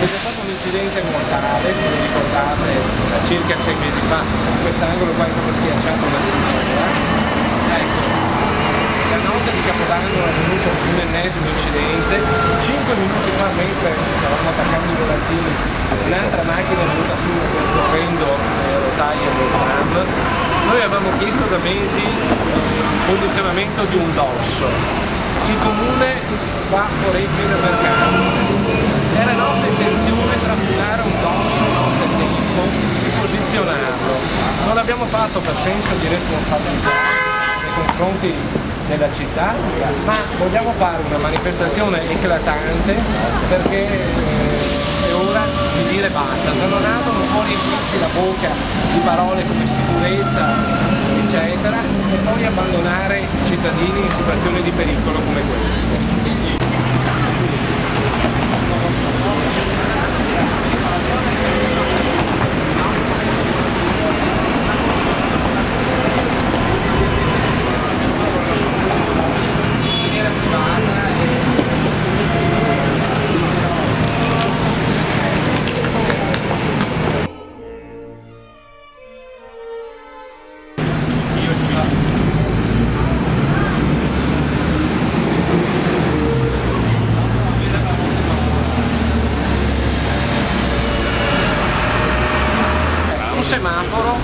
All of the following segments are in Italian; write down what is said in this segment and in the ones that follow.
C'è stato un incidente mortale, se vi ricordate, circa 6 mesi fa, in quest'angolo qua è stato schiacciato una signora. Ecco, la notte di Capodanno è venuto un ennesimo incidente, 5 minuti fa mentre stavamo attaccando i volantini, un'altra macchina è venuta su percorrendo le rotaie del tram. Noi avevamo chiesto da mesi il posizionamento di un dosso. Il comune fa orecchie da mercato. Era nostra intenzione trafugare un dosso notte tempo e posizionarlo. Non l'abbiamo fatto per senso di responsabilità nei confronti della città, ma vogliamo fare una manifestazione eclatante perché è ora di dire basta. Zanonato non può riempirsi la bocca di parole come sicurezza, eccetera, e poi abbandonare i cittadini in situazioni di pericolo come questo. Semaforo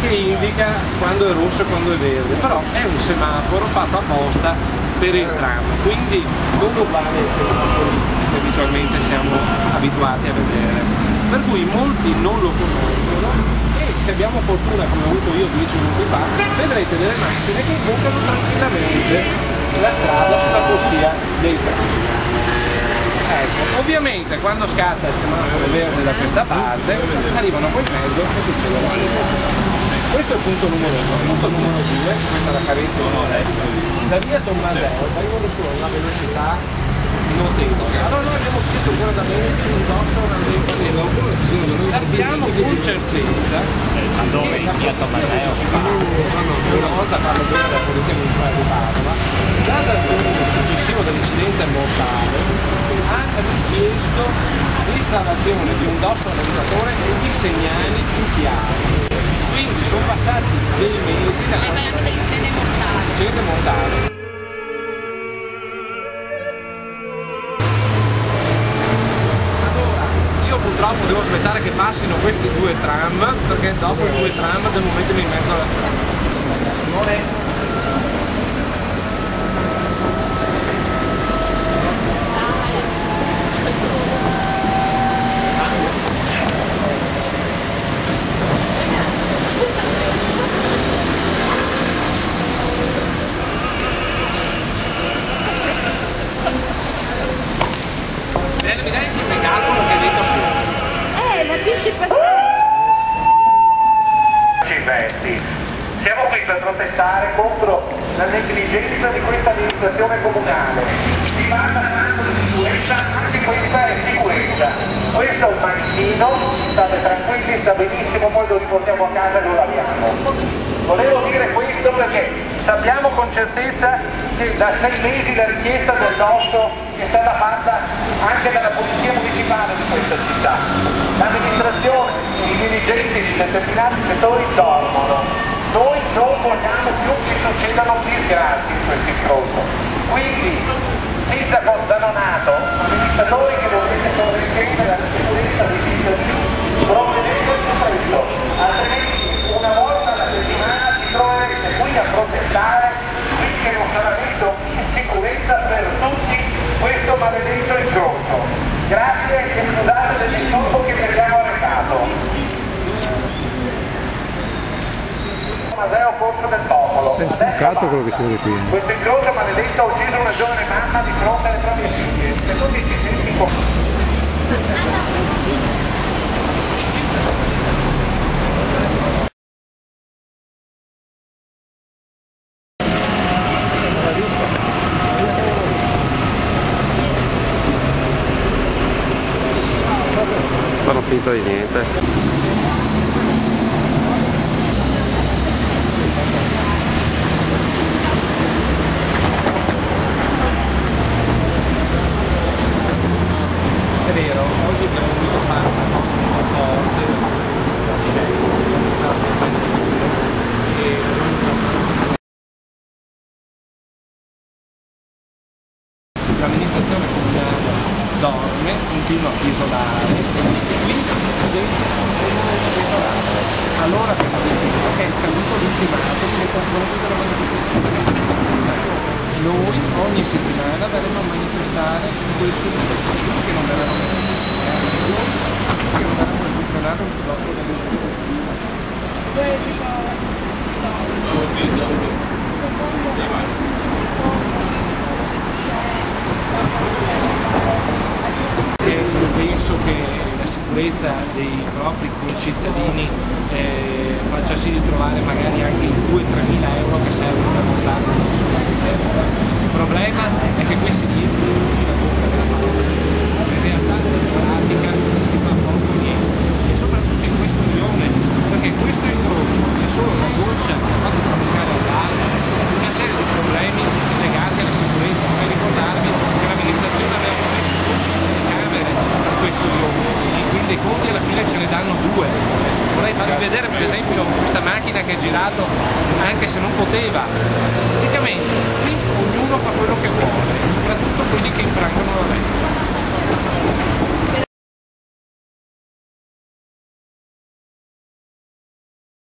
che indica quando è rosso e quando è verde, però è un semaforo fatto apposta per il tram, quindi non uguale ai semafori che abitualmente siamo abituati a vedere, per cui molti non lo conoscono e se abbiamo fortuna, come ho avuto io 10 minuti fa, vedrete delle macchine che imboccano tranquillamente la strada sulla corsia dei tram. Ecco, ovviamente quando scatta il semaforo verde da questa parte arrivano poi in mezzo e succede la stessa. Questo è il punto numero 1. Punto numero 2, questa è la carenza da via Tommaseo vengono su a una velocità notevole. Allora noi abbiamo chiesto ancora da bene un dosso sappiamo con certezza dove in via Tommaseo una volta parlo bene della polizia municipale di Padova, già dal giorno successivo dell'incidente mortale ha richiesto l'installazione di un dosso analizzatore e di segnali più chiari. Quindi sono passati dei mesi da dell'incidente mortale. Allora, io purtroppo devo aspettare che passino questi due tram, perché dopo i due tram devo mettermi in mezzo alla strada. Mi dai il megafono che hai detto su? La principessa! Siamo qui per protestare contro la negligenza di questa amministrazione comunale. Si parla tanto di sicurezza, anche questa è sicurezza. Questo è un manichino, state tranquilli, sta benissimo, poi lo riportiamo a casa e lo laviamo. Volevo dire questo perché sappiamo con certezza che da 6 mesi la richiesta del dosso è stata fatta anche dalla polizia municipale di questa città. L'amministrazione, i dirigenti di determinati settori dormono. Noi non vogliamo più che succedano disgrazie in questo incrocio. Quindi, sindaco Zanonato, amministratori che dovete corrispondere alla sicurezza dei cittadini, provvedete più presto, altrimenti una volta alla settimana ci troverete qui a protestare finché non sarà messo in sicurezza per tutti questo maledetto incrocio. Grazie e scusate del disturbo che vi abbiamo arrecato. Maseo Corso del Popolo. È spaccato quello che si vede qui. Questo incrocio maledetto ha ucciso una giovane mamma di fronte alle proprie figlie. Se tu ti senti non finta di niente. È vero, oggi consulenti si susseguono deteriorate. Allora abbiamo deciso che è scaduto l'ultimato nei confronti della manifestazione. Noi ogni settimana verremo a manifestare in questo momento che non verranno messi che non verranno posizionati sulla sua penso che la sicurezza dei propri concittadini faccia sì di trovare magari anche i 2-3 mila euro che servono per montare una sola interna. Il problema è che questi libri in realtà in pratica si fa poco niente e soprattutto in questo rione, perché questo incrocio è solo la goccia che ha fatto traboccare al vaso una serie di problemi legati alla sicurezza. Vorrei ricordarvi che l'amministrazione aveva promesso 12 telecamere per questo rione e quindi dei conti alla fine ce ne danno 2. Vorrei farvi vedere per esempio questa macchina che ha girato anche se non poteva. Praticamente qui